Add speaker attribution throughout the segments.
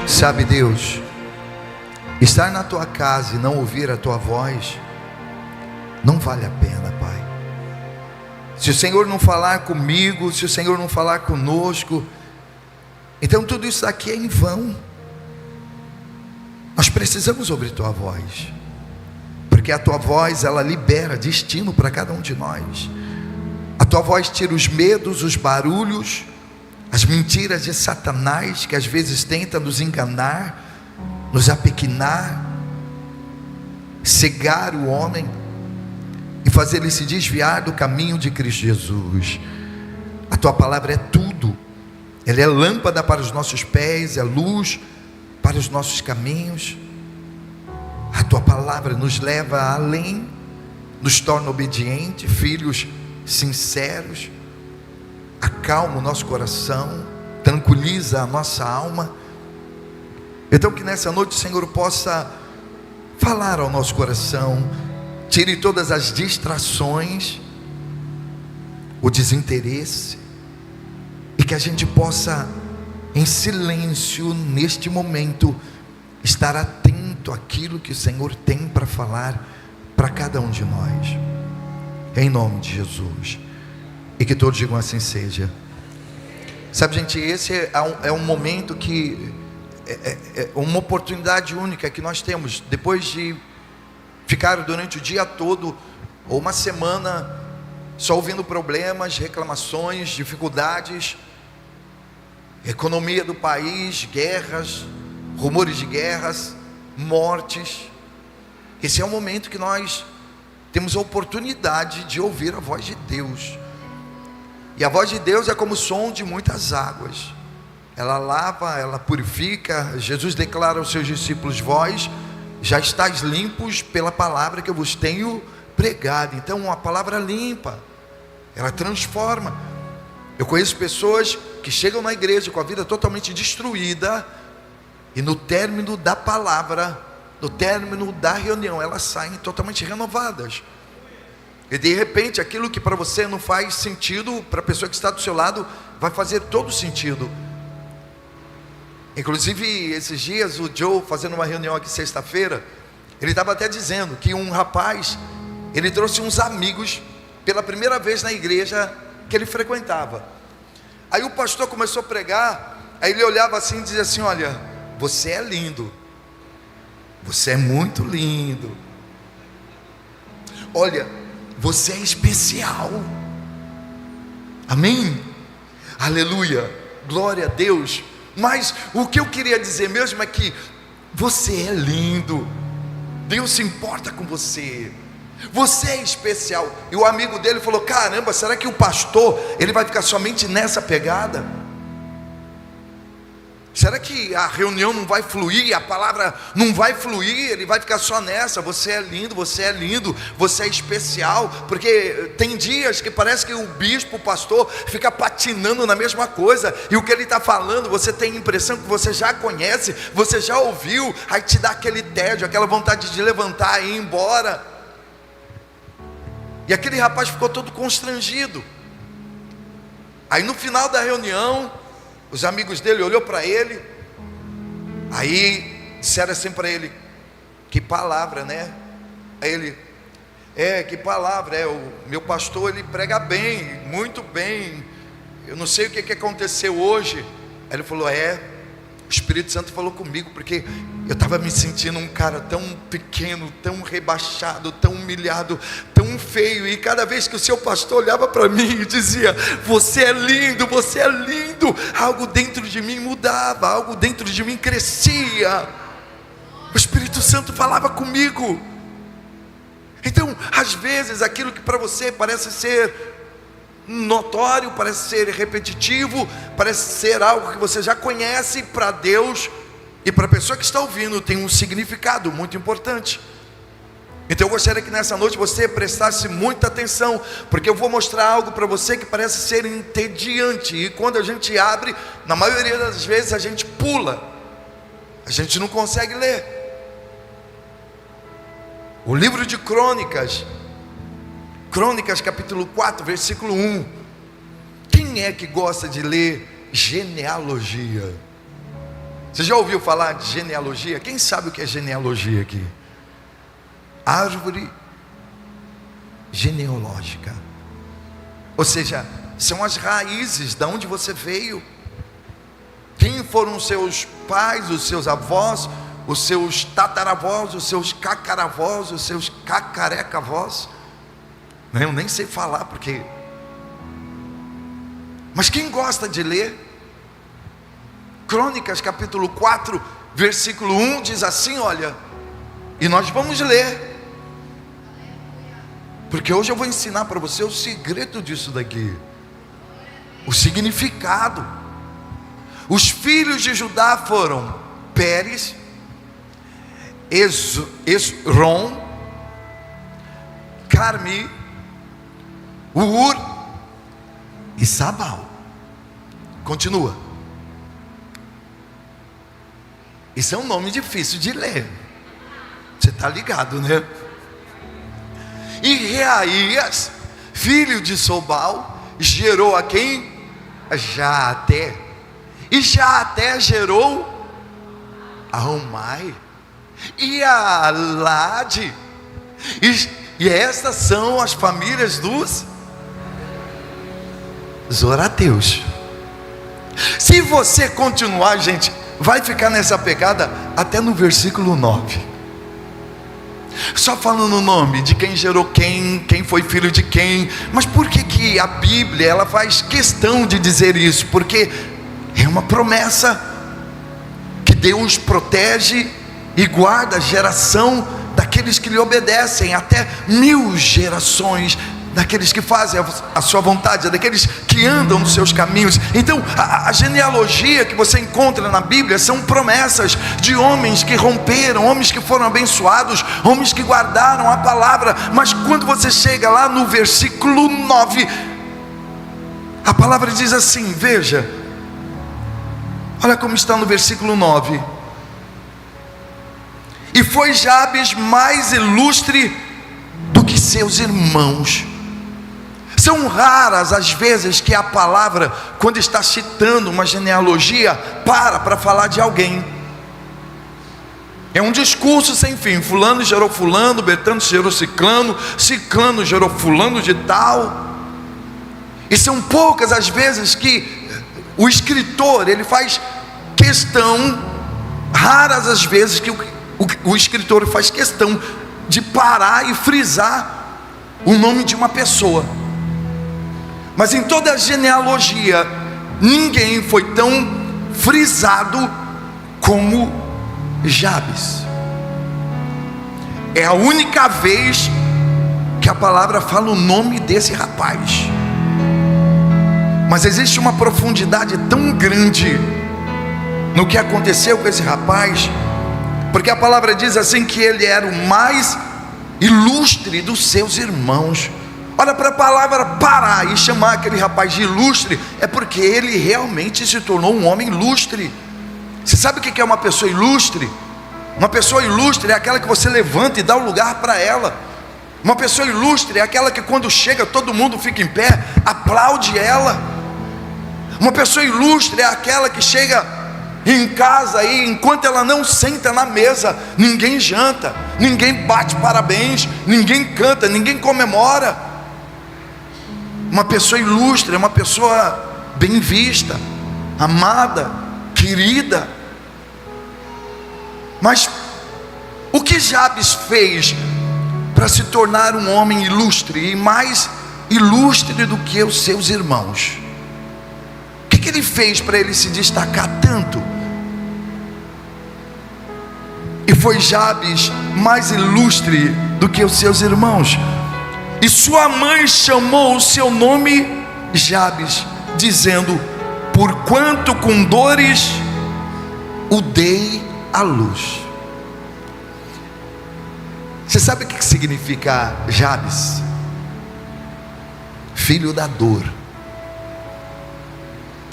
Speaker 1: Sabe, Deus, estar na tua casa e não ouvir a tua voz não vale a pena, Pai. Se o Senhor não falar comigo, se o Senhor não falar conosco, então tudo isso aqui é em vão. Nós precisamos ouvir tua voz, porque a tua voz, ela libera destino para cada um de nós. A tua voz tira os medos, os barulhos, as mentiras de Satanás, que às vezes tenta nos enganar, nos apequenar, cegar o homem e fazer ele se desviar do caminho de Cristo Jesus. A tua palavra é tudo. Ela é lâmpada para os nossos pés, é luz para os nossos caminhos. A tua palavra nos leva além, nos torna obedientes, filhos sinceros, acalma o nosso coração, tranquiliza a nossa alma. Então que nessa noite o Senhor possa falar ao nosso coração, tire todas as distrações, o desinteresse, e que a gente possa, em silêncio, neste momento, estar atento àquilo que o Senhor tem para falar para cada um de nós, em nome de Jesus, e que todos digam assim seja. Sabe, gente, esse é um momento que é uma oportunidade única que nós temos, depois de ficar durante o dia todo, ou uma semana, só ouvindo problemas, reclamações, dificuldades, economia do país, guerras, rumores de guerras, mortes. Esse é o momento que nós temos a oportunidade de ouvir a voz de Deus, e a voz de Deus é como o som de muitas águas, ela lava, ela purifica. Jesus declara aos seus discípulos: vós já estáis limpos pela palavra que eu vos tenho pregado. Então a palavra limpa, ela transforma. Eu conheço pessoas que chegam na igreja com a vida totalmente destruída, e no término da palavra, no término da reunião, elas saem totalmente renovadas. E de repente aquilo que para você não faz sentido, para a pessoa que está do seu lado vai fazer todo sentido. Inclusive esses dias o Joe, fazendo uma reunião aqui sexta-feira, ele estava até dizendo que um rapaz, ele trouxe uns amigos pela primeira vez na igreja que ele frequentava. Aí o pastor começou a pregar, aí ele olhava assim e dizia assim: olha, você é lindo, você é muito lindo, olha, você é especial. Amém? Aleluia, glória a Deus. Mas o que eu queria dizer mesmo é que você é lindo, Deus se importa com você, você é especial. E o amigo dele falou: caramba, será que o pastor, ele vai ficar somente nessa pegada? Será que a reunião não vai fluir, a palavra não vai fluir, ele vai ficar só nessa? Você é lindo, você é lindo, você é especial. Porque tem dias que parece que o bispo, o pastor, fica patinando na mesma coisa, e o que ele está falando, você tem a impressão que você já conhece, você já ouviu, aí te dá aquele tédio, aquela vontade de levantar e ir embora. E aquele rapaz ficou todo constrangido. Aí no final da reunião, os amigos dele olhou para ele, aí disseram assim para ele: que palavra, né? Aí ele: que palavra, o meu pastor, ele prega bem, muito bem, eu não sei o que aconteceu hoje. Aí ele falou: o Espírito Santo falou comigo, porque eu estava me sentindo um cara tão pequeno, tão rebaixado, tão humilhado, tão feio, e cada vez que o seu pastor olhava para mim e dizia: você é lindo, você é lindo, algo dentro de mim mudava, algo dentro de mim crescia, o Espírito Santo falava comigo. Então, às vezes, aquilo que para você parece ser notório, parece ser repetitivo, parece ser algo que você já conhece, para Deus e para a pessoa que está ouvindo tem um significado muito importante. Então eu gostaria que nessa noite você prestasse muita atenção, porque eu vou mostrar algo para você que parece ser entediante, e quando a gente abre, na maioria das vezes a gente pula, a gente não consegue ler. O livro de Crônicas capítulo 4, versículo 1. Quem é que gosta de ler genealogia? Você já ouviu falar de genealogia? Quem sabe o que é genealogia aqui? Árvore genealógica. Ou seja, são as raízes de onde você veio. Quem foram os seus pais, os seus avós, os seus tataravós, os seus cacaravós, os seus cacarecavós. Eu nem sei falar porque... Mas quem gosta de ler? Crônicas capítulo 4, versículo 1 diz assim, olha, e nós vamos ler, porque hoje eu vou ensinar para você o segredo disso daqui, o significado. Os filhos de Judá foram Pérez, Esrom, Carmi, Ur e Sabal. Continua. Isso é um nome difícil de ler. Você está ligado, né? E Reaías, filho de Sobal, gerou a quem? Jaaté. E Jaaté gerou a Romai e a Lade. E essas são as famílias dos Zorateus. Se você continuar, gente, vai ficar nessa pegada até no versículo 9. Só falando o nome de quem gerou quem foi filho de quem. Mas por que a Bíblia ela faz questão de dizer isso? Porque é uma promessa que Deus protege e guarda a geração daqueles que lhe obedecem, até 1000 gerações daqueles que fazem a sua vontade, daqueles que andam nos seus caminhos. Então a genealogia que você encontra na Bíblia são promessas de homens que romperam, homens que foram abençoados, homens que guardaram a palavra. Mas quando você chega lá no versículo 9, a palavra diz assim, veja, olha como está no versículo 9: e foi Jabes mais ilustre do que seus irmãos. São raras as vezes que a palavra, quando está citando uma genealogia, para falar de alguém. É um discurso sem fim. Fulano gerou fulano, Betano gerou ciclano, ciclano gerou fulano de tal. E são poucas as vezes que o escritor, ele faz questão, raras as vezes que o escritor faz questão de parar e frisar o nome de uma pessoa. Mas em toda a genealogia, ninguém foi tão frisado como Jabes. É a única vez que a palavra fala o nome desse rapaz. Mas existe uma profundidade tão grande no que aconteceu com esse rapaz, porque a palavra diz assim que ele era o mais ilustre dos seus irmãos. Olha, para a palavra parar e chamar aquele rapaz de ilustre, é porque ele realmente se tornou um homem ilustre. Você sabe o que é uma pessoa ilustre? Uma pessoa ilustre é aquela que você levanta e dá o lugar para ela. Uma pessoa ilustre é aquela que quando chega todo mundo fica em pé, aplaude ela. Uma pessoa ilustre é aquela que chega em casa e enquanto ela não senta na mesa, ninguém janta, ninguém bate parabéns, ninguém canta, ninguém comemora. Uma pessoa ilustre é uma pessoa bem vista, amada, querida. Mas o que Jabes fez para se tornar um homem ilustre e mais ilustre do que os seus irmãos? O que ele fez para ele se destacar tanto? E foi Jabes mais ilustre do que os seus irmãos. E sua mãe chamou o seu nome Jabes, dizendo: porquanto com dores o dei à luz. Você sabe o que significa Jabes? Filho da dor,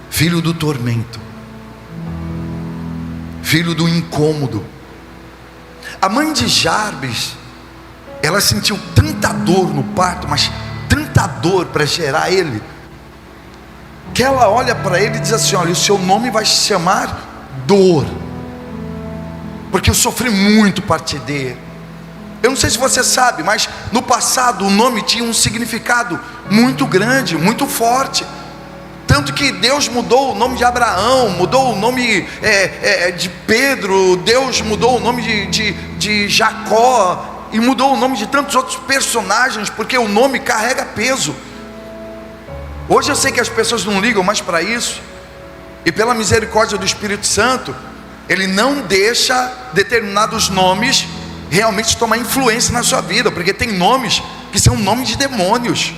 Speaker 1: filho do tormento, filho do incômodo. A mãe de Jabes, ela sentiu tanta dor no parto, mas tanta dor para gerar ele, que ela olha para ele e diz assim: olha, o seu nome vai se chamar dor. porque eu sofri muito para te ter. Eu não sei se você sabe, mas no passado o nome tinha um significado muito grande, muito forte. Tanto que Deus mudou o nome de Abraão, mudou o nome de Pedro, Deus mudou o nome de Jacó, e mudou o nome de tantos outros personagens, porque o nome carrega peso. Hoje eu sei que as pessoas não ligam mais para isso, e pela misericórdia do Espírito Santo, Ele não deixa determinados nomes realmente tomar influência na sua vida, porque tem nomes que são nomes de demônios.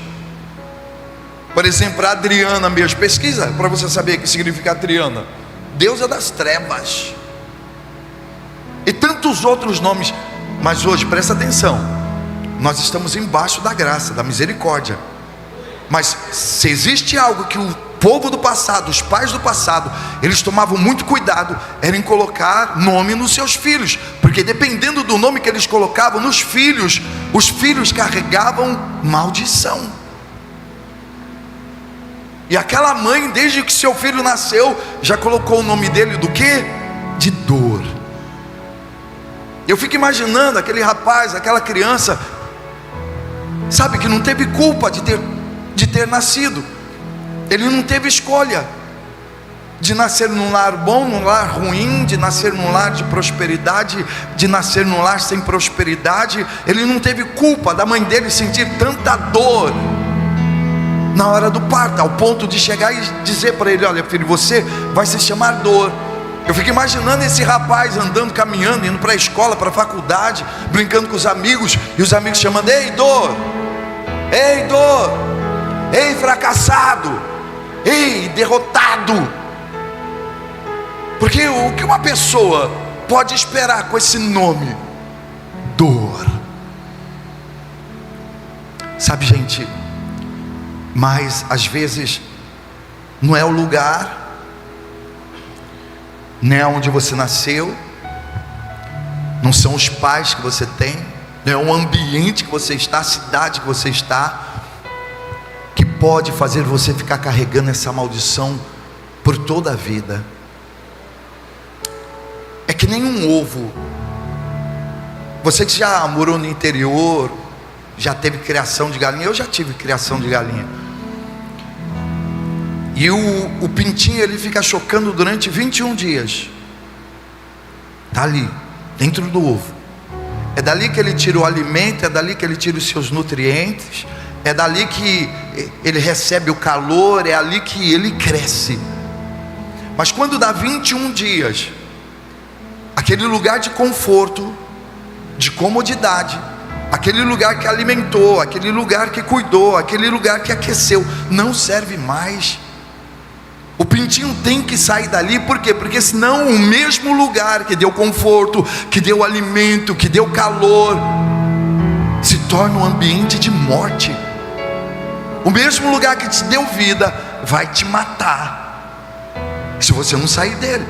Speaker 1: Por exemplo, a Adriana mesmo, pesquisa para você saber o que significa Adriana, deusa das trevas, e tantos outros nomes. Mas hoje, presta atenção, nós estamos embaixo da graça, da misericórdia. Mas se existe algo que o povo do passado, os pais do passado, eles tomavam muito cuidado, era em colocar nome nos seus filhos, porque dependendo do nome que eles colocavam nos filhos, os filhos carregavam maldição. E aquela mãe, desde que seu filho nasceu, já colocou o nome dele do quê? De dor. Eu fico imaginando aquele rapaz, aquela criança, sabe, que não teve culpa de ter nascido. Ele não teve escolha de nascer num lar bom, num lar ruim, de nascer num lar de prosperidade, de nascer num lar sem prosperidade. Ele não teve culpa da mãe dele sentir tanta dor na hora do parto, ao ponto de chegar e dizer para ele: olha filho, você vai se chamar Dor. Eu fico imaginando esse rapaz andando, caminhando, indo para a escola, para a faculdade, brincando com os amigos, e os amigos chamando: ei Dor, ei Dor, ei fracassado, ei derrotado. Porque o que uma pessoa pode esperar com esse nome? Dor. Sabe, gente, mas às vezes não é o lugar, não é onde você nasceu, não são os pais que você tem, não é o ambiente que você está, a cidade que você está, que pode fazer você ficar carregando essa maldição por toda a vida. É que nem um ovo. Você que já morou no interior, já teve criação de galinha. Eu já tive criação de galinha. E o pintinho, ele fica chocando durante 21 dias. Está ali, dentro do ovo. É dali que ele tira o alimento, é dali que ele tira os seus nutrientes, é dali que ele recebe o calor, é ali que ele cresce. Mas quando dá 21 dias, aquele lugar de conforto, de comodidade, aquele lugar que alimentou, aquele lugar que cuidou, aquele lugar que aqueceu, não serve mais. O pintinho tem que sair dali. Por quê? Porque senão o mesmo lugar que deu conforto, que deu alimento, que deu calor, se torna um ambiente de morte. O mesmo lugar que te deu vida vai te matar, se você não sair dele.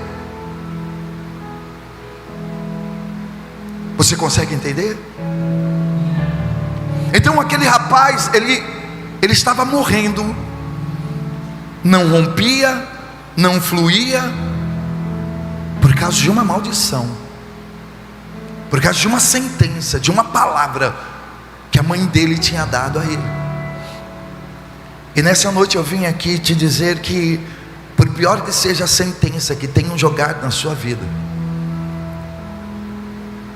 Speaker 1: Você consegue entender? Então aquele rapaz, ele estava morrendo, não rompia, não fluía, por causa de uma maldição, por causa de uma sentença, de uma palavra que a mãe dele tinha dado a ele. E nessa noite eu vim aqui te dizer que, por pior que seja a sentença que tenham jogado na sua vida,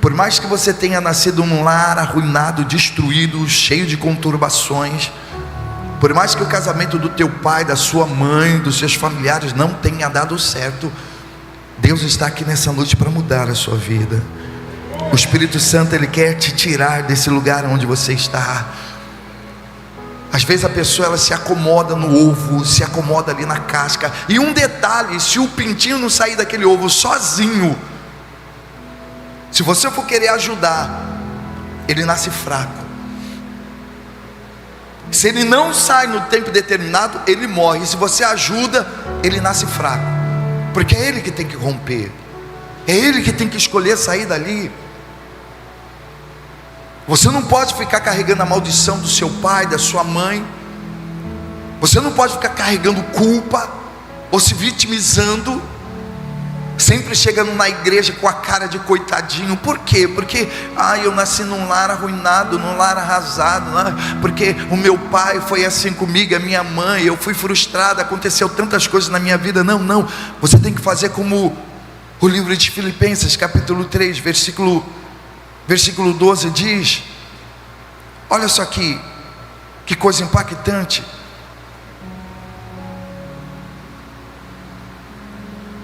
Speaker 1: por mais que você tenha nascido num lar arruinado, destruído, cheio de conturbações, por mais que o casamento do teu pai, da sua mãe, dos seus familiares não tenha dado certo, Deus está aqui nessa noite para mudar a sua vida. O Espírito Santo, Ele quer te tirar desse lugar onde você está. Às vezes a pessoa, ela se acomoda no ovo, se acomoda ali na casca. E um detalhe: se o pintinho não sair daquele ovo sozinho, se você for querer ajudar, ele nasce fraco. Se ele não sai no tempo determinado, ele morre. E se você ajuda, ele nasce fraco, porque é ele que tem que romper, é ele que tem que escolher sair dali. Você não pode ficar carregando a maldição do seu pai, da sua mãe. Você não pode ficar carregando culpa ou se vitimizando. sempre chegando na igreja com a cara de coitadinho. Por quê? Porque eu nasci num lar arruinado, num lar arrasado, porque o meu pai foi assim comigo, a minha mãe, eu fui frustrada, aconteceu tantas coisas na minha vida. Não, você tem que fazer como o livro de Filipenses, capítulo 3, versículo 12 diz. Olha só aqui, que coisa impactante.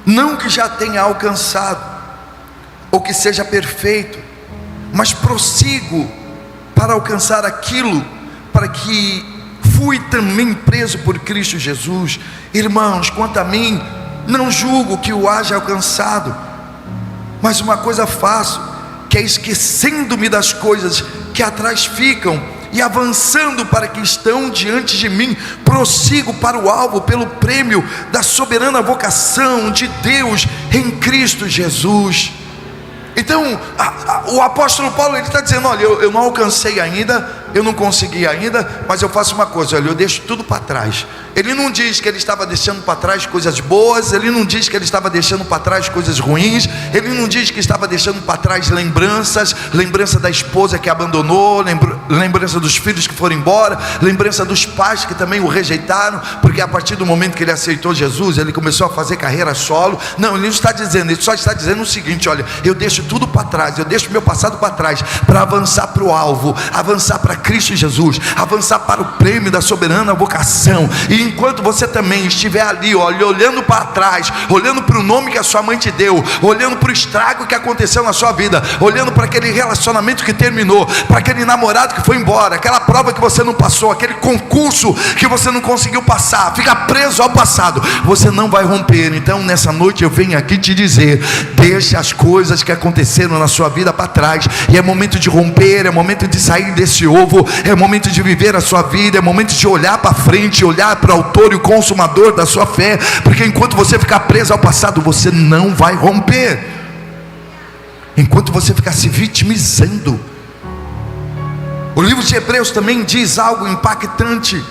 Speaker 1: Não que já tenha alcançado, ou que seja perfeito, mas prossigo para alcançar aquilo, para que fui também preso por Cristo Jesus. Irmãos, quanto a mim, não julgo que o haja alcançado, mas uma coisa faço, que é esquecendo-me das coisas que atrás ficam, e avançando para que estão diante de mim, prossigo para o alvo, pelo prêmio da soberana vocação de Deus em Cristo Jesus. Então, o apóstolo Paulo, ele está dizendo: olha, eu não alcancei ainda, eu não consegui ainda, mas eu faço uma coisa, olha, eu deixo tudo para trás. Ele não diz que ele estava deixando para trás coisas boas, ele não diz que ele estava deixando para trás coisas ruins, ele não diz que estava deixando para trás lembrança da esposa que abandonou, lembrança dos filhos que foram embora, lembrança dos pais que também o rejeitaram, porque a partir do momento que ele aceitou Jesus, ele começou a fazer carreira solo. Não, ele não está dizendo, ele só está dizendo o seguinte: olha, eu deixo tudo para trás, eu deixo meu passado para trás, para avançar para o alvo, avançar para Cristo Jesus, avançar para o prêmio da soberana vocação. E enquanto você também estiver ali, olha, olhando para trás, olhando para o nome que a sua mãe te deu, olhando para o estrago que aconteceu na sua vida, olhando para aquele relacionamento que terminou, para aquele namorado que foi embora, aquela prova que você não passou, aquele concurso que você não conseguiu passar, fica preso ao passado, você não vai romper. Então nessa noite eu venho aqui te dizer: deixe as coisas que aconteceram na sua vida para trás, e é momento de romper, é momento de sair desse ovo, é momento de viver a sua vida, é momento de olhar para frente, olhar para o autor e o consumador da sua fé, porque enquanto você ficar preso ao passado, você não vai romper. Enquanto você ficar se vitimizando. O livro de Hebreus também diz algo impactante.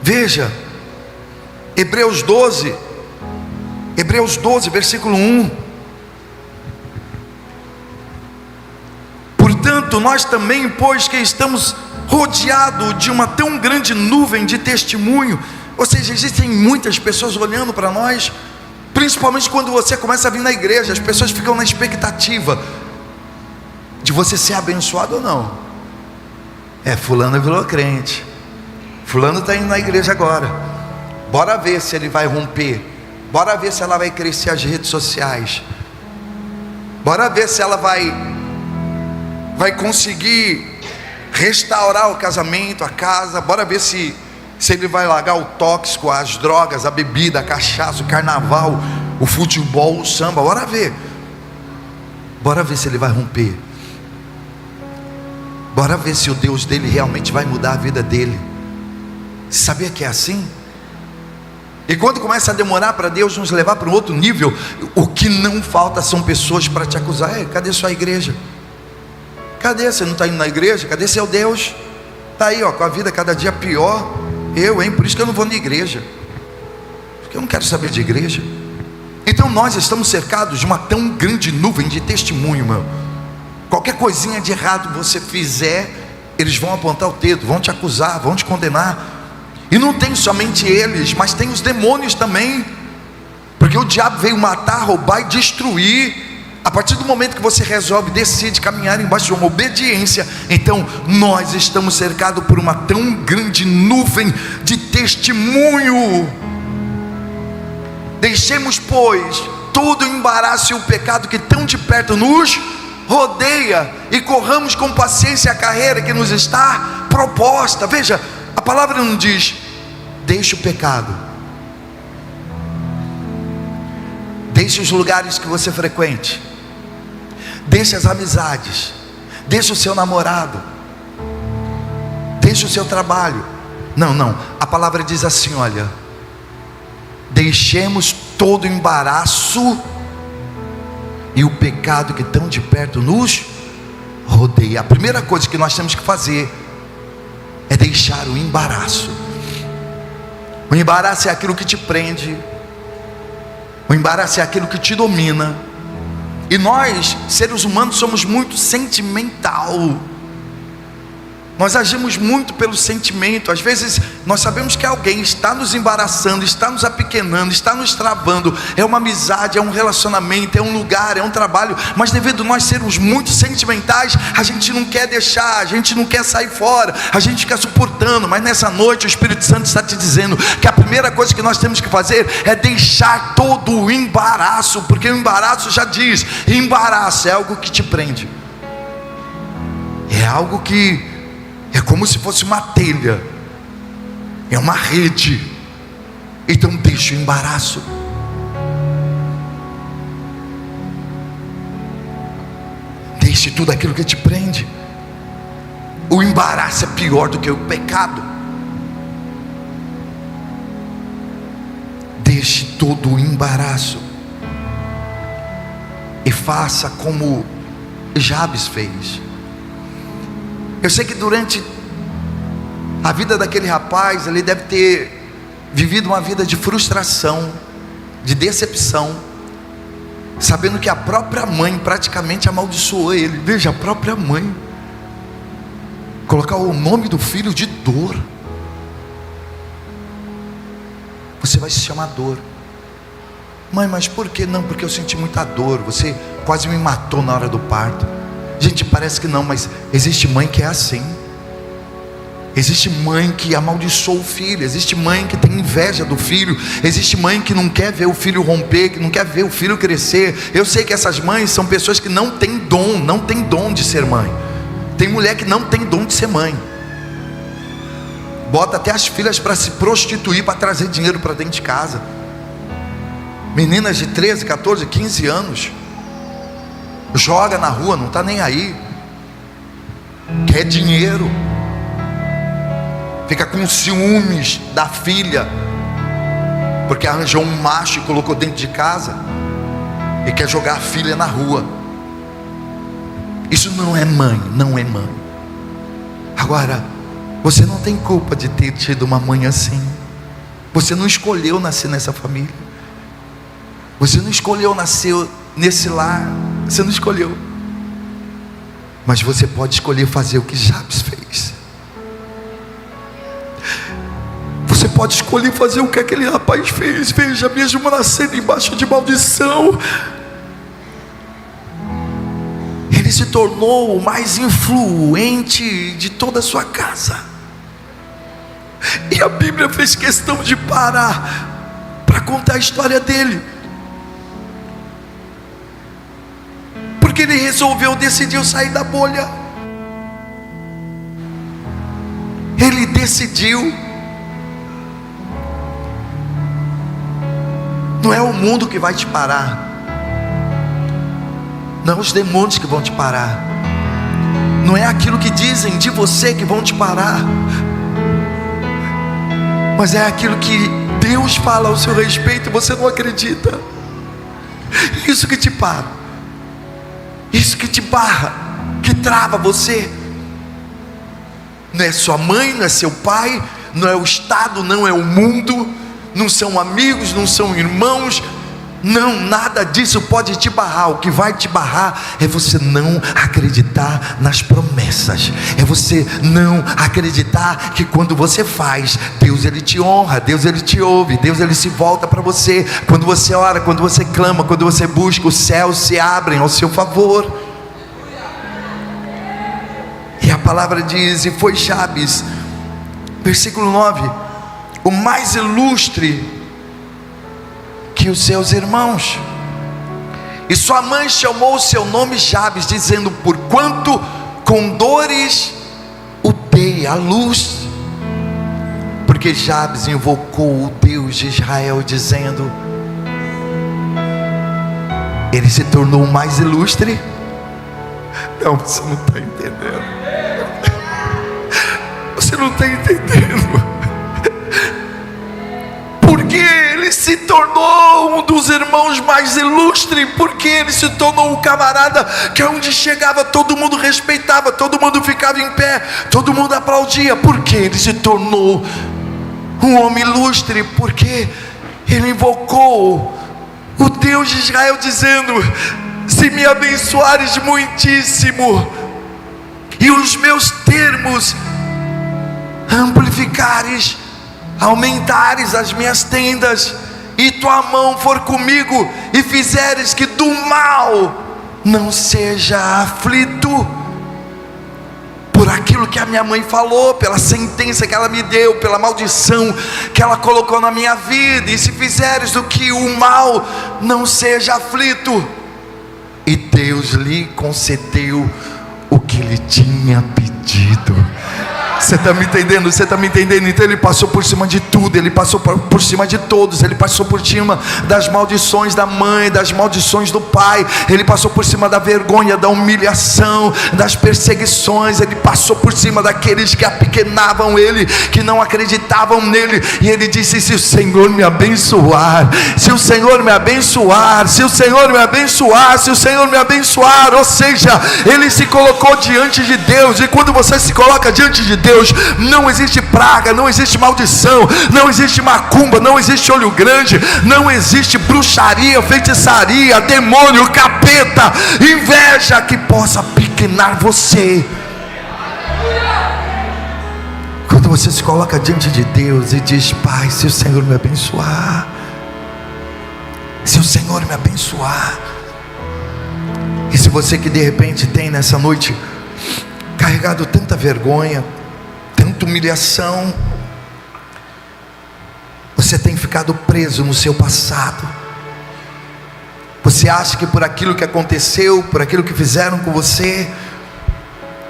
Speaker 1: Veja, Hebreus 12, versículo 1. Portanto, nós também, pois que estamos rodeados de uma tão grande nuvem de testemunho, ou seja, existem muitas pessoas olhando para nós, principalmente quando você começa a vir na igreja, as pessoas ficam na expectativa de você ser abençoado ou não. Fulano virou crente, fulano está indo na igreja agora, bora ver se ele vai romper, bora ver se ela vai crescer as redes sociais, bora ver se ela vai conseguir restaurar o casamento, a casa, bora ver se ele vai largar o tóxico, as drogas, a bebida, a cachaça, o carnaval, o futebol, o samba, bora ver se ele vai romper, bora ver se o Deus dele realmente vai mudar a vida dele. Sabia que é assim? E quando começa a demorar para Deus nos levar para um outro nível, o que não falta são pessoas para te acusar. Cadê sua igreja? Cadê? Você não está indo na igreja? Cadê seu Deus? Está aí, com a vida cada dia pior. Por isso que eu não vou na igreja, porque eu não quero saber de igreja. Então nós estamos cercados de uma tão grande nuvem de testemunho, meu. Qualquer coisinha de errado você fizer, eles vão apontar o dedo, vão te acusar, vão te condenar. E não tem somente eles, mas tem os demônios também, porque o diabo veio matar, roubar e destruir. A partir do momento que você decide caminhar embaixo de uma obediência, então nós estamos cercados por uma tão grande nuvem de testemunho. Deixemos, pois, todo o embaraço e o pecado que tão de perto nos rodeia, e corramos com paciência a carreira que nos está proposta. Veja, a palavra não diz: deixe o pecado, deixe os lugares que você frequente, deixe as amizades, deixe o seu namorado, deixe o seu trabalho. Não, a palavra diz assim: olha, deixemos todo o embaraço e o pecado que tão de perto nos rodeia. A primeira coisa que nós temos que fazer é deixar o embaraço. O embaraço é aquilo que te prende, o O embaraço é aquilo que te domina. E nós, seres humanos, somos muito sentimental. Nós agimos muito pelo sentimento. Às vezes nós sabemos que alguém está nos embaraçando, está nos apequenando, está nos travando. É uma amizade, é um relacionamento, é um lugar, é um trabalho. Mas devido a nós sermos muito sentimentais, a gente não quer deixar, a gente não quer sair fora, a gente fica suportando. Mas nessa noite o Espírito Santo está te dizendo que a primeira coisa que nós temos que fazer é deixar todo o embaraço. Porque o embaraço já diz, embaraço é algo que te prende. É algo que é como se fosse uma telha, é uma rede. Então deixa o embaraço. Deixe tudo aquilo que te prende. O embaraço é pior do que o pecado. Deixe todo o embaraço e faça como Jabes fez. Eu sei que durante a vida daquele rapaz, ele deve ter vivido uma vida de frustração, de decepção, sabendo que a própria mãe praticamente amaldiçoou ele. Veja, a própria mãe colocar o nome do filho de dor. Você vai se chamar dor. Mãe, mas por que não? Porque eu senti muita dor, você quase me matou na hora do parto. Gente, parece que não, mas existe mãe que é assim. Existe mãe que amaldiçoa o filho. Existe mãe que tem inveja do filho. Existe mãe que não quer ver o filho romper, que não quer ver o filho crescer. Eu sei que essas mães são pessoas que não têm dom de ser mãe. Tem mulher que não tem dom de ser mãe. Bota até as filhas para se prostituir, para trazer dinheiro para dentro de casa. Meninas de 13, 14, 15 anos. Joga na rua, não está nem aí. Quer dinheiro. Fica com ciúmes da filha, porque arranjou um macho e colocou dentro de casa, e quer jogar a filha na rua. Isso não é mãe, não é mãe. Agora, você não tem culpa de ter tido uma mãe assim. Você não escolheu nascer nessa família. Você não escolheu nascer nesse lar. Você não escolheu. Mas você pode escolher fazer o que Jabes fez. Você pode escolher fazer o que aquele rapaz fez. Veja, mesmo nascendo embaixo de maldição, ele se tornou o mais influente de toda a sua casa. E a Bíblia fez questão de parar para contar a história dele, porque ele decidiu sair da bolha. Ele decidiu. Não é o mundo que vai te parar, não é os demônios que vão te parar, não é aquilo que dizem de você que vão te parar, mas é aquilo que Deus fala ao seu respeito e você não acredita. Isso que te para, isso que te barra, que trava você. Não é sua mãe, não é seu pai, não é o Estado, não é o mundo, não são amigos, não são irmãos, não, nada disso pode te barrar. O que vai te barrar é você não acreditar nas promessas, é você não acreditar que quando você faz, Deus ele te honra, Deus ele te ouve, Deus ele se volta para você. Quando você ora, quando você clama, quando você busca, os céus se abrem ao seu favor. E a palavra diz, e foi Jabes, versículo 9, o mais ilustre que os seus irmãos, e sua mãe chamou o seu nome Jabes, dizendo, porquanto com dores o dei à luz. Porque Jabes invocou o Deus de Israel, dizendo, ele se tornou o mais ilustre. Não, você não está entendendo. Você não está entendendo. Porque ele se tornou um dos irmãos mais ilustres, porque ele se tornou um camarada que onde chegava todo mundo respeitava, todo mundo ficava em pé, todo mundo aplaudia, porque ele se tornou um homem ilustre, porque ele invocou o Deus de Israel dizendo: se me abençoares muitíssimo, e os meus termos amplificares, aumentares as minhas tendas, e tua mão for comigo, e fizeres que do mal não seja aflito, por aquilo que a minha mãe falou, pela sentença que ela me deu, pela maldição que ela colocou na minha vida, e se fizeres do que o mal não seja aflito. E Deus lhe concedeu o que ele tinha pedido. Você está me entendendo? Você está me entendendo? Então ele passou por cima de tudo, ele passou por cima de todos, ele passou por cima das maldições da mãe, das maldições do pai, ele passou por cima da vergonha, da humilhação, das perseguições, ele passou por cima daqueles que apequenavam ele, que não acreditavam nele, e ele disse: se o Senhor me abençoar, se o Senhor me abençoar, se o Senhor me abençoar, se o Senhor me abençoar. Ou seja, ele se colocou diante de Deus, e quando você se coloca diante de Deus, não existe praga, não existe maldição, não existe macumba, não existe olho grande, não existe bruxaria, feitiçaria, demônio, capeta, inveja que possa pequenar você. Quando você se coloca diante de Deus e diz: Pai, se o Senhor me abençoar, se o Senhor me abençoar. E se você que de repente tem nessa noite carregado tanta vergonha, tanta humilhação, você tem ficado preso no seu passado, você acha que por aquilo que aconteceu, por aquilo que fizeram com você,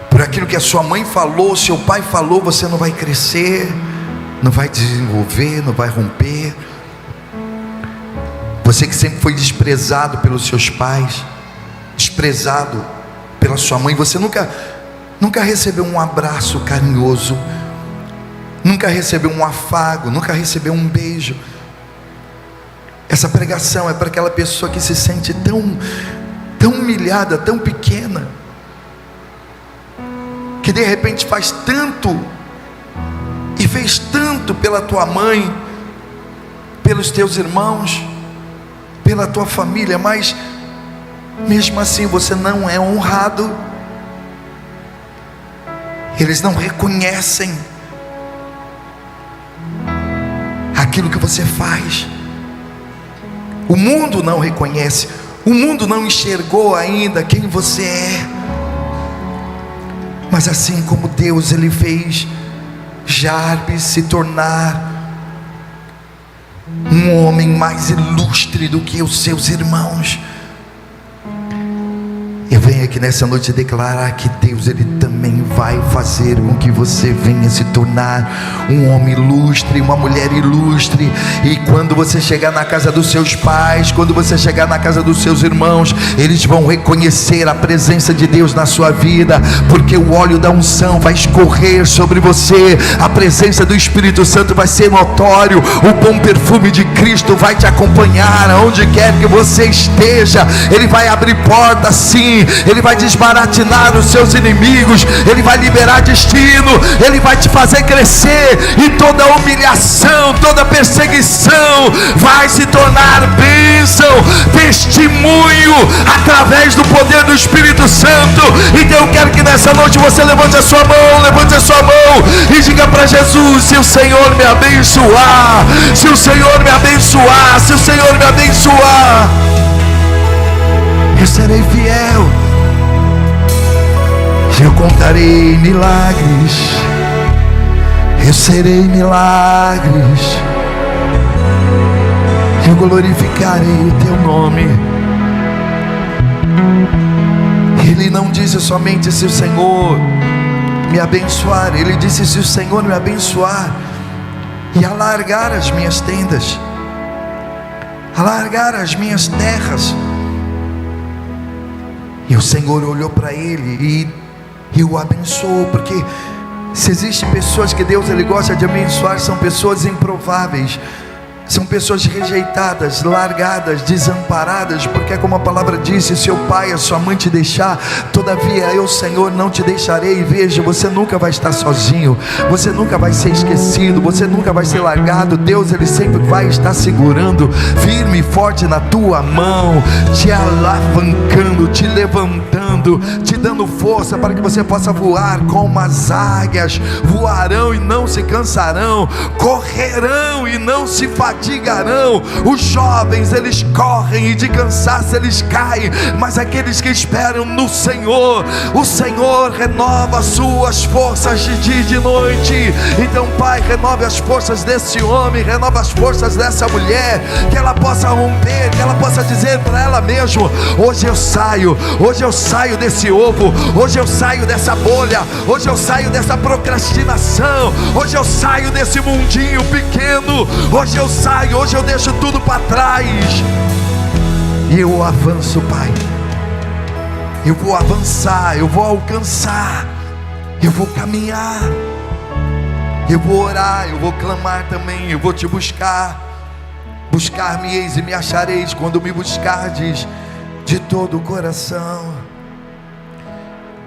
Speaker 1: por aquilo que a sua mãe falou, seu pai falou, você não vai crescer, não vai desenvolver, não vai romper. Você que sempre foi desprezado pelos seus pais, desprezado pela sua mãe, você nunca recebeu um abraço carinhoso, nunca recebeu um afago, nunca recebeu um beijo. Essa pregação é para aquela pessoa que se sente tão humilhada, tão pequena, que de repente faz tanto e fez tanto pela tua mãe, pelos teus irmãos, pela tua família, mas mesmo assim você não é honrado. Eles não reconhecem aquilo que você faz. O mundo não reconhece. O mundo não enxergou ainda quem você é. Mas assim como Deus, ele fez Jarbes se tornar um homem mais ilustre do que os seus irmãos. Eu venho aqui nessa noite declarar que Deus, ele também vai fazer com que você venha se tornar um homem ilustre, uma mulher ilustre. E quando você chegar na casa dos seus pais, quando você chegar na casa dos seus irmãos, eles vão reconhecer a presença de Deus na sua vida, porque o óleo da unção vai escorrer sobre você, a presença do Espírito Santo vai ser notório, o bom perfume de Cristo vai te acompanhar aonde quer que você esteja. Ele vai abrir portas, sim, ele vai desbaratinar os seus inimigos, ele vai liberar destino, ele vai te fazer crescer, e toda humilhação, toda perseguição vai se tornar bênção, testemunho, através do poder do Espírito Santo. Então eu quero que nessa noite você levante a sua mão e diga para Jesus: se o Senhor me abençoar, se o Senhor me abençoar, se o Senhor me abençoar, eu serei fiel, eu contarei milagres, eu serei milagres, eu glorificarei o teu nome. Ele não disse somente se o Senhor me abençoar, ele disse: se o Senhor me abençoar e alargar as minhas tendas, alargar as minhas terras. E o Senhor olhou para ele e o abençoou, porque se existem pessoas que Deus ele gosta de abençoar, são pessoas improváveis, São pessoas rejeitadas, largadas, desamparadas, porque é como a palavra disse: seu pai, a sua mãe te deixar, todavia eu, Senhor, não te deixarei. Veja, você nunca vai estar sozinho, você nunca vai ser esquecido, você nunca vai ser largado. Deus, Ele sempre vai estar segurando, firme e forte na tua mão, te alavancando, te levantando, te dando força para que você possa voar como as águias. Voarão e não se cansarão, correrão e não se fatigarão. Os jovens, eles correm e de cansaço eles caem, mas aqueles que esperam no Senhor, o Senhor renova as suas forças de dia e de noite. Então, Pai, renove as forças desse homem, renova as forças dessa mulher, que ela possa romper, que ela possa dizer para ela mesma: hoje eu saio desse ovo, hoje eu saio dessa bolha, hoje eu saio dessa procrastinação, hoje eu saio desse mundinho pequeno, hoje eu saio, hoje eu deixo tudo para trás e eu avanço, Pai. Eu vou avançar, eu vou alcançar, eu vou caminhar, eu vou orar, eu vou clamar também, eu vou te buscar. Buscar-me-eis e me achareis, quando me buscardes de todo o coração.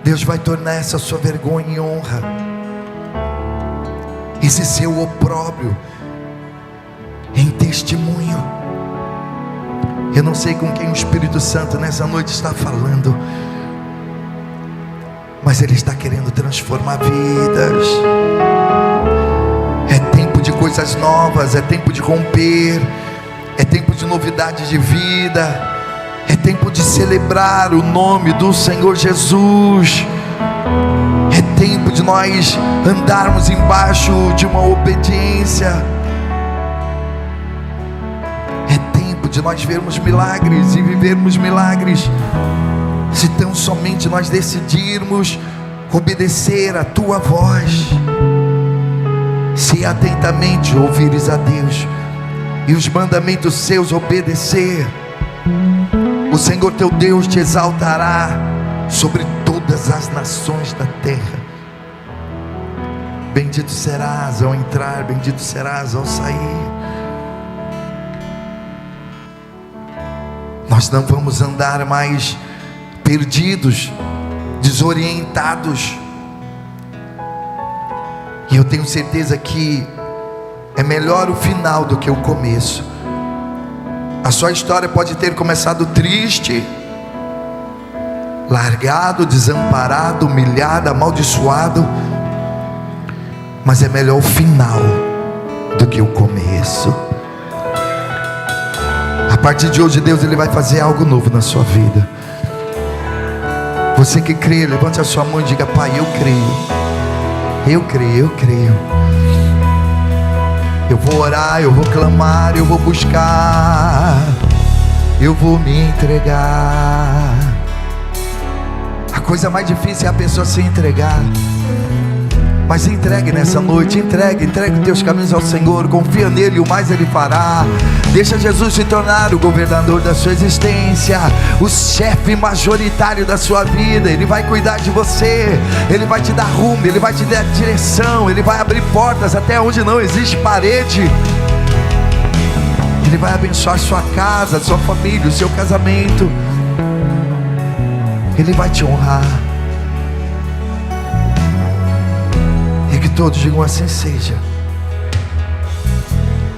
Speaker 1: Deus vai tornar essa sua vergonha em honra, esse seu opróbrio em testemunho. Eu não sei com quem o Espírito Santo nessa noite está falando, mas Ele está querendo transformar vidas. É tempo de coisas novas, é tempo de romper, é tempo de novidade de vida, é tempo de celebrar o nome do Senhor Jesus. É tempo de nós andarmos embaixo de uma obediência. De nós vermos milagres e vivermos milagres, se tão somente nós decidirmos obedecer a tua voz. Se atentamente ouvires a Deus e os mandamentos seus obedecer, o Senhor teu Deus te exaltará sobre todas as nações da terra. Bendito serás ao entrar, bendito serás ao sair. Nós não vamos andar mais perdidos, desorientados. E eu tenho certeza que é melhor o final do que o começo. A sua história pode ter começado triste, largado, desamparado, humilhado, amaldiçoado, mas é melhor o final do que o começo. A partir de hoje, Deus, Ele vai fazer algo novo na sua vida. Você que crê, levante a sua mão e diga: Pai, eu creio, eu creio, eu creio. Eu vou orar, eu vou clamar, eu vou buscar, eu vou me entregar. A coisa mais difícil é a pessoa se entregar. Mas entregue nessa noite, entregue os teus caminhos ao Senhor, confia nele, o mais Ele fará. Deixa Jesus se tornar o governador da sua existência, o chefe majoritário da sua vida. Ele vai cuidar de você, Ele vai te dar rumo, Ele vai te dar direção, Ele vai abrir portas até onde não existe parede. Ele vai abençoar sua casa, sua família, o seu casamento. Ele vai te honrar. E que todos digam: assim seja.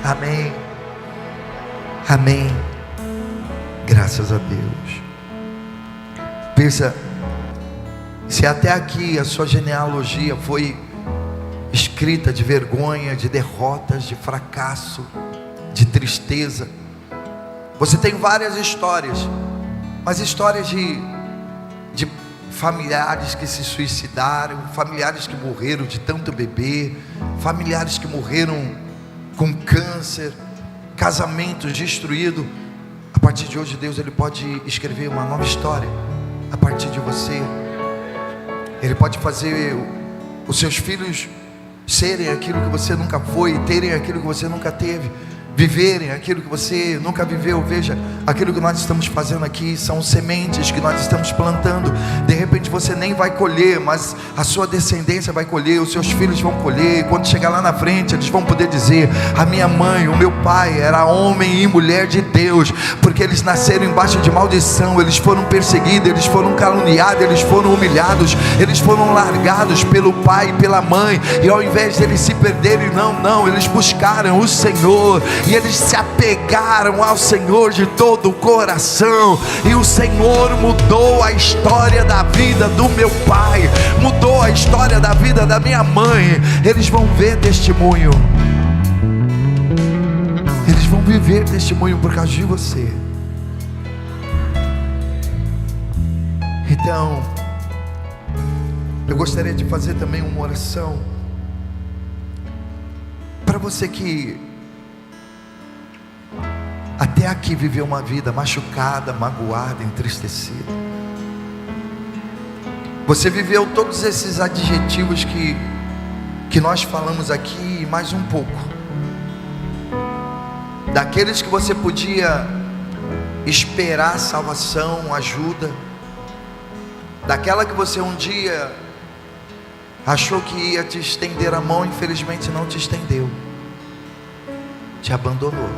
Speaker 1: Amém. Amém. Graças a Deus. Pensa, se até aqui a sua genealogia foi escrita de vergonha, de derrotas, de fracasso, de tristeza. Você tem várias histórias, mas histórias de familiares que se suicidaram, familiares que morreram de tanto beber, familiares que morreram com câncer, casamentos destruídos. A partir de hoje, Deus, Ele pode escrever uma nova história a partir de você. Ele pode fazer os seus filhos serem aquilo que você nunca foi, terem aquilo que você nunca teve. viverem aquilo que você nunca viveu. Veja, aquilo que nós estamos fazendo aqui são sementes que nós estamos plantando. De repente você nem vai colher, mas a sua descendência vai colher, os seus filhos vão colher. Quando chegar lá na frente, eles vão poder dizer: a minha mãe, o meu pai era homem e mulher de Deus, porque eles nasceram embaixo de maldição, eles foram perseguidos, eles foram caluniados, eles foram humilhados, eles foram largados pelo pai e pela mãe, e ao invés de eles se perderem, não, eles buscaram o Senhor, e eles se apegaram ao Senhor de todo o coração, e o Senhor mudou a história da vida do meu pai, mudou a história da vida da minha mãe. Eles vão ver testemunho, eles vão viver testemunho por causa de você. Então, eu gostaria de fazer também uma oração para você que até aqui viveu uma vida machucada, magoada, entristecida. Você viveu todos esses adjetivos que nós falamos aqui e mais um pouco. Daqueles que você podia esperar salvação, ajuda. Daquela que você um dia achou que ia te estender a mão, infelizmente não te estendeu, te abandonou.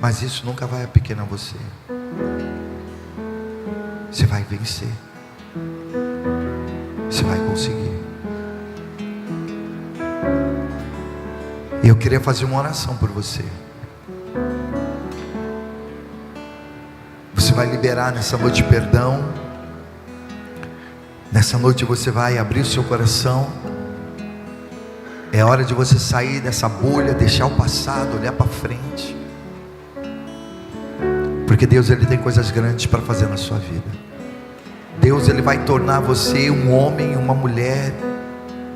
Speaker 1: Mas isso nunca vai apequenar você. Você vai vencer. Você vai conseguir. E eu queria fazer uma oração por você. Você vai liberar nessa noite perdão. Nessa noite você vai abrir o seu coração. É hora de você sair dessa bolha, deixar o passado, olhar para frente. Porque Deus, Ele tem coisas grandes para fazer na sua vida. Deus, Ele vai tornar você um homem e uma mulher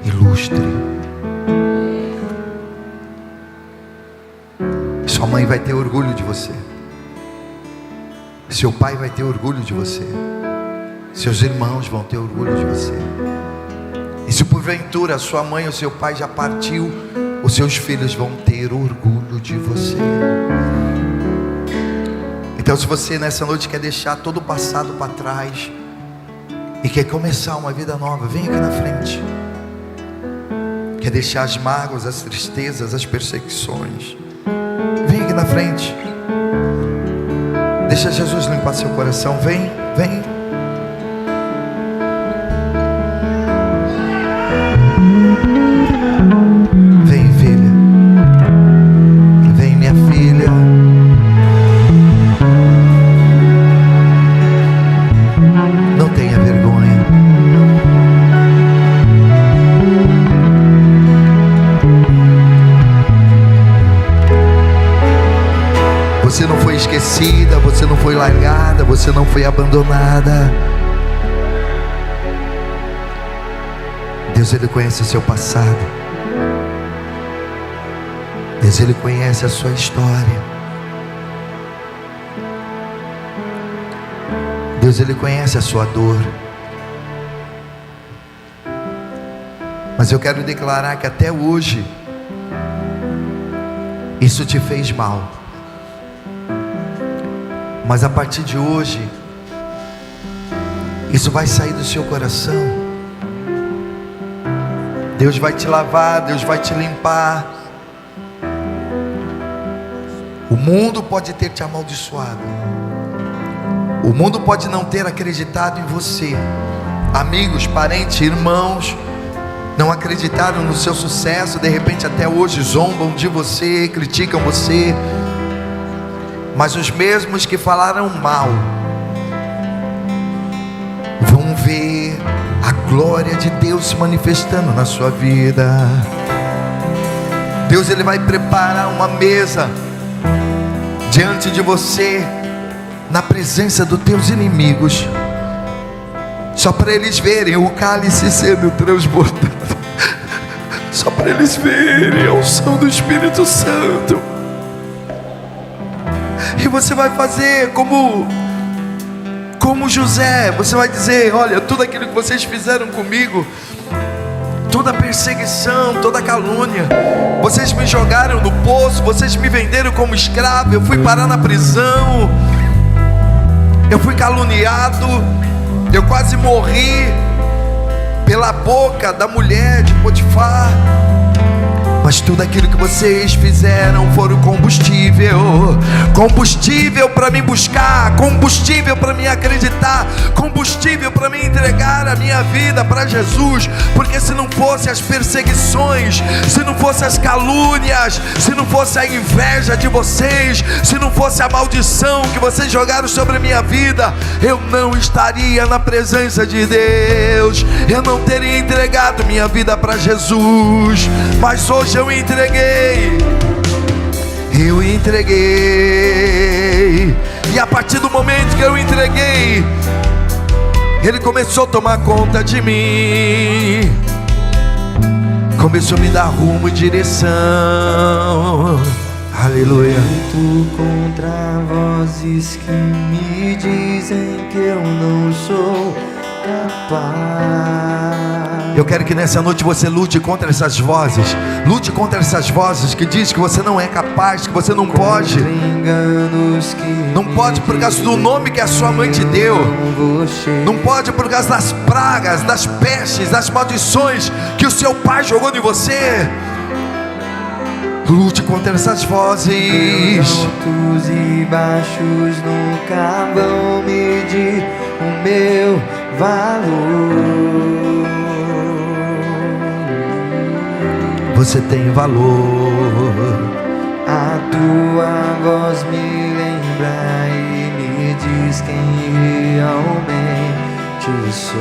Speaker 1: ilustre. Sua mãe vai ter orgulho de você. Seu pai vai ter orgulho de você. Seus irmãos vão ter orgulho de você. E se porventura a sua mãe ou seu pai já partiu, os seus filhos vão ter orgulho de você. Então, se você nessa noite quer deixar todo o passado para trás e quer começar uma vida nova, vem aqui na frente. Quer deixar as mágoas, as tristezas, as perseguições, vem aqui na frente. Deixa Jesus limpar seu coração. Vem. Vem, filha. Vem, minha filha. Não tenha vergonha. Você não foi esquecida, você não foi largada, você não foi abandonada. Deus, Ele conhece o seu passado. Deus, Ele conhece a sua história. Deus, Ele conhece a sua dor. Mas eu quero declarar que até hoje isso te fez mal. Mas a partir de hoje isso vai sair do seu coração. Deus vai te lavar, Deus vai te limpar. O mundo pode ter te amaldiçoado. O mundo pode não ter acreditado em você. Amigos, parentes, irmãos não acreditaram no seu sucesso. De repente até hoje zombam de você, criticam você. Mas os mesmos que falaram mal vão ver a glória de Deus se manifestando na sua vida. Deus, Ele vai preparar uma mesa diante de você, na presença dos teus inimigos, só para eles verem o cálice sendo transbordado, só para eles verem a unção do Espírito Santo. E você vai fazer como José. Você vai dizer: olha, tudo aquilo que vocês fizeram comigo, toda perseguição, toda calúnia. Vocês me jogaram no poço, vocês me venderam como escravo. Eu fui parar na prisão, eu fui caluniado, eu quase morri pela boca da mulher de Potifar. Mas tudo aquilo que vocês fizeram foram combustível para me buscar, combustível para me acreditar, combustível para me entregar a minha vida para Jesus. Porque se não fosse as perseguições, se não fosse as calúnias, se não fosse a inveja de vocês, se não fosse a maldição que vocês jogaram sobre a minha vida, eu não estaria na presença de Deus, eu não teria entregado minha vida para Jesus. Mas hoje eu entreguei. E a partir do momento que eu entreguei, Ele começou a tomar conta de mim, começou a me dar rumo e direção. Aleluia.
Speaker 2: Luto contra vozes que me dizem que eu não sou capaz.
Speaker 1: Eu quero que nessa noite você lute contra essas vozes. Lute contra essas vozes que dizem que você não é capaz, que você não pode. Não pode por causa do nome que a sua mãe te deu. Não pode por causa das pragas, das pestes, das maldições que o seu pai jogou em você. Lute contra essas vozes.
Speaker 2: Altos e baixos nunca vão medir o meu valor.
Speaker 1: Você tem valor.
Speaker 2: A tua voz me lembra e me diz quem realmente sou.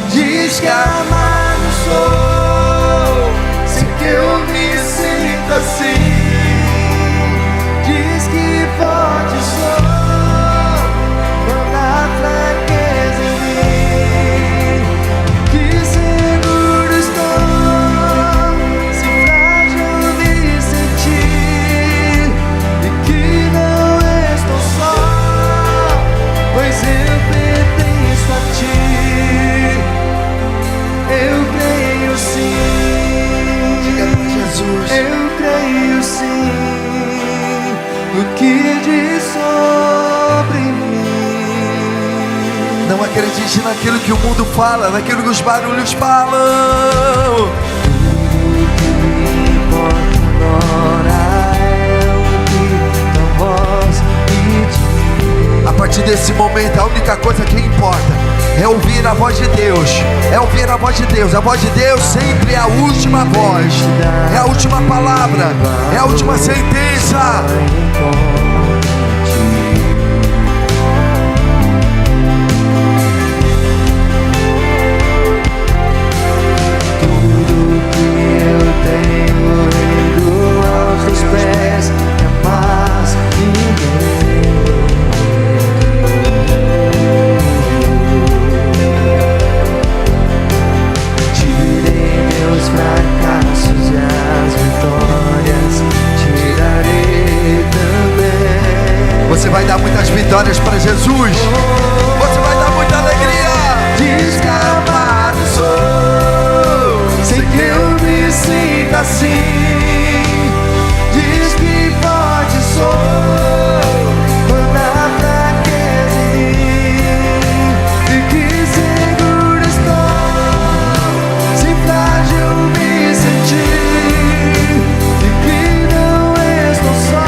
Speaker 1: Diz que amado sou, sem que eu me sinta assim.
Speaker 2: Diz que forte sou quando há fraqueza em mim. Que seguro estou, se frágil me sentir, e que não estou só, pois eu pertenço a ti. Eu creio sim.
Speaker 1: Diga para Jesus.
Speaker 2: Eu creio sim no que diz sobre mim.
Speaker 1: Não acredite naquilo que o mundo fala, naquilo que os barulhos falam.
Speaker 2: Tudo que importa agora é o que tua voz me diz.
Speaker 1: A partir desse momento, a única coisa que importa é ouvir a voz de Deus. É ouvir a voz de Deus. A voz de Deus sempre é a última voz, é a última palavra, é a última sentença.
Speaker 2: Tudo que eu tenho rendo aos teus pés, é paz e ninguém. Tirei meus fracassos e as vitórias tirarei também.
Speaker 1: Você vai dar muitas vitórias para Jesus. Você vai dar muita alegria.
Speaker 2: Diz que amado sou, sem que eu me sinta assim. Diz que forte sou quando há fraqueza em mim. E que seguro estou, se frágil me sentir. E que não estou só,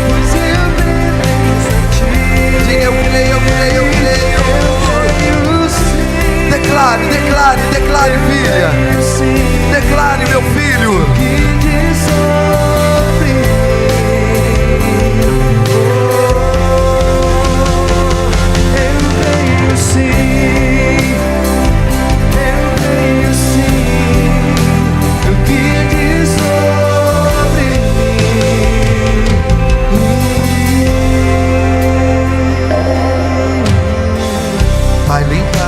Speaker 2: pois eu pertenço a ti.
Speaker 1: Diga, eu creio, eu creio, eu creio. Declare, declare, declare, filha. Declare, meu filho.
Speaker 2: Que diz sobre mim. Eu creio sim, eu creio sim. O que diz sobre mim.
Speaker 1: Pai, limpa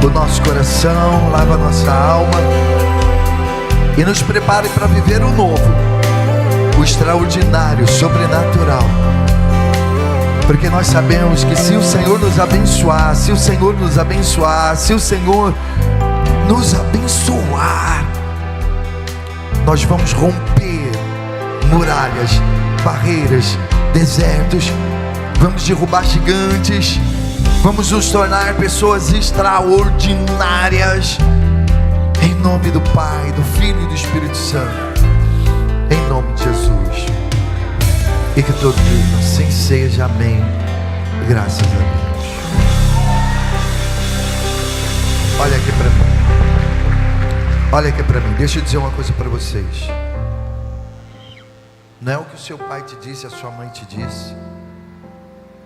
Speaker 1: o nosso coração, lava a nossa alma e nos prepare para viver o novo, o extraordinário, sobrenatural. Porque nós sabemos que se o Senhor nos abençoar, se o Senhor nos abençoar, se o Senhor nos abençoar, nós vamos romper muralhas, barreiras, desertos, vamos derrubar gigantes, vamos nos tornar pessoas extraordinárias, em nome do Pai, do Filho e do Espírito Santo, em nome de Jesus. E que todos digam assim seja, amém, graças a Deus. Olha aqui para mim, olha aqui para mim, deixa eu dizer uma coisa para vocês. Não é o que o seu pai te disse, a sua mãe te disse,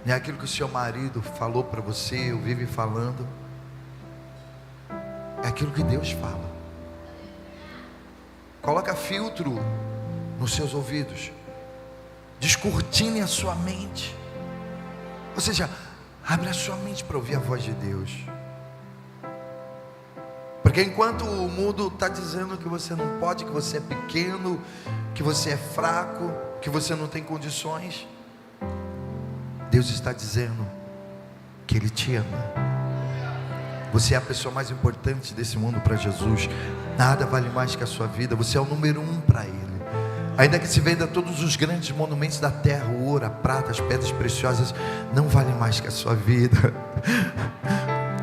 Speaker 1: não é aquilo que o seu marido falou para você, ou vive falando, é aquilo que Deus fala. Coloca filtro nos seus ouvidos, descortine a sua mente, ou seja, abre a sua mente para ouvir a voz de Deus. Porque enquanto o mundo está dizendo que você não pode, que você é pequeno, que você é fraco, que você não tem condições, Deus está dizendo que Ele te ama. Você é a pessoa mais importante desse mundo para Jesus. Nada vale mais que a sua vida. Você é o número 1 para Ele. Ainda que se venda todos os grandes monumentos da terra, o ouro, a prata, as pedras preciosas, não vale mais que a sua vida.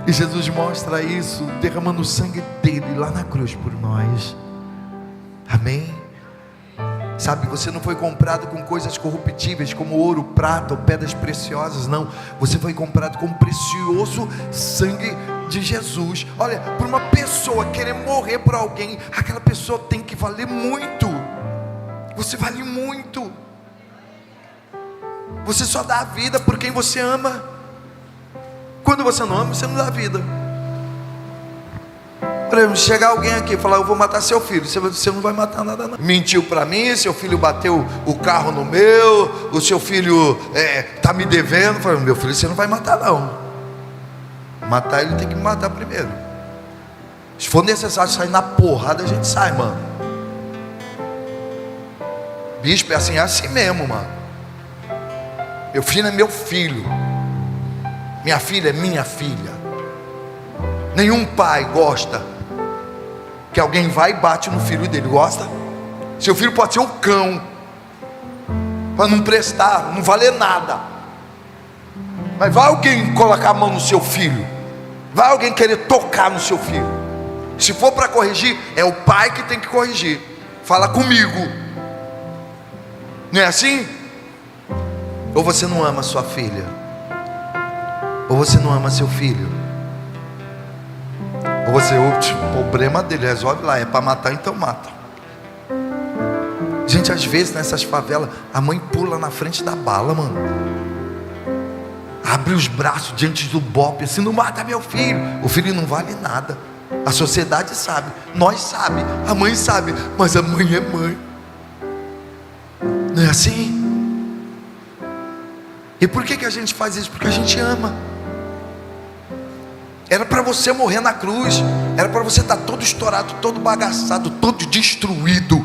Speaker 1: E Jesus mostra isso derramando o sangue dele lá na cruz por nós. Amém? Sabe, você não foi comprado com coisas corruptíveis como ouro, prata ou pedras preciosas, não. Você foi comprado com o precioso sangue de Jesus. Olha, por uma pessoa querer morrer por alguém, aquela pessoa tem que valer muito. Você vale muito. Você só dá a vida por quem você ama. Quando você não ama, você não dá a vida. Por exemplo, chegar alguém aqui e falar: eu vou matar seu filho. Você não vai matar nada não. Mentiu para mim, seu filho bateu o carro no meu, o seu filho está me devendo. Falei: meu filho, você não vai matar não. Matar ele tem que me matar primeiro. Se for necessário sair na porrada, a gente sai, mano. Bispo é assim mesmo, mano. Meu filho é meu filho, minha filha é minha filha. Nenhum pai gosta que alguém vai e bate no filho dele. Gosta? Seu filho pode ser um cão, para não prestar, não valer nada, mas vai alguém colocar a mão no seu filho, vai alguém querer tocar no seu filho. Se for para corrigir, é o pai que tem que corrigir. Fala comigo. Não é assim? Ou você não ama sua filha, ou você não ama seu filho, ou você, o problema dele, resolve lá, é para matar, então mata. Gente, às vezes nessas favelas, a mãe pula na frente da bala, mano. Abre os braços diante do bope, assim: não mata meu filho. O filho não vale nada. A sociedade sabe, nós sabe, a mãe sabe, mas a mãe é mãe. Não é assim? E por que a gente faz isso? Porque a gente ama. Era para você morrer na cruz, era para você estar todo estourado, todo bagaçado, todo destruído.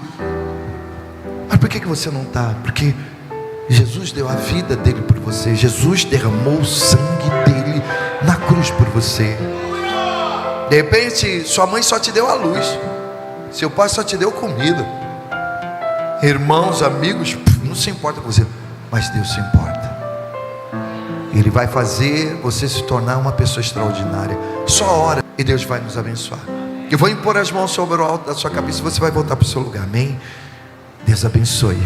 Speaker 1: Mas por que você não está? Porque Jesus deu a vida dele por você. Jesus derramou o sangue dele na cruz por você. De repente sua mãe só te deu a luz, seu pai só te deu comida, irmãos, amigos, não se importa com você, mas Deus se importa. Ele vai fazer você se tornar uma pessoa extraordinária. Só ora e Deus vai nos abençoar. Eu vou impor as mãos sobre o alto da sua cabeça e você vai voltar para o seu lugar. Amém? Deus abençoe.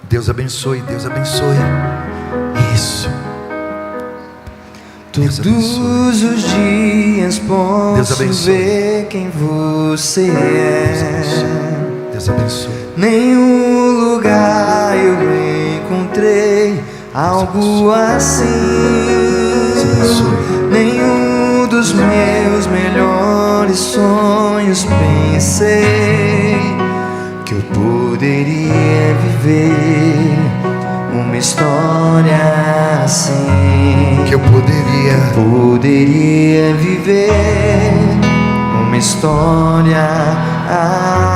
Speaker 1: Deus abençoe. Deus abençoe. Isso.
Speaker 2: Todos os dias posso ver quem você é.
Speaker 1: Deus abençoe.
Speaker 2: Nenhum lugar eu encontrei algo assim. Nenhum dos meus melhores sonhos pensei que eu poderia viver uma história assim.
Speaker 1: Que eu
Speaker 2: poderia viver uma história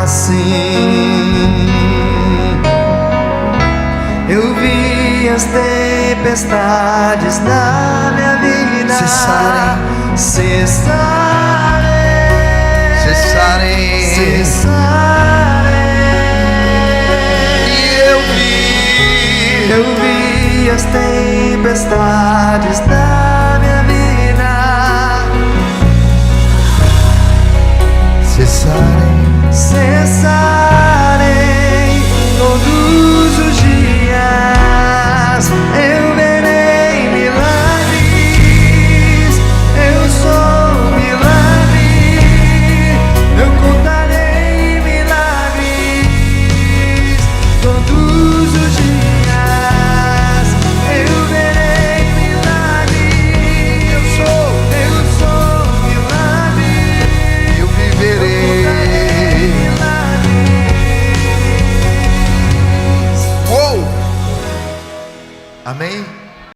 Speaker 2: assim. Eu vi as tempestades na minha vida cessarem.
Speaker 1: E
Speaker 2: eu vi as tempestades na minha vida
Speaker 1: cessarem.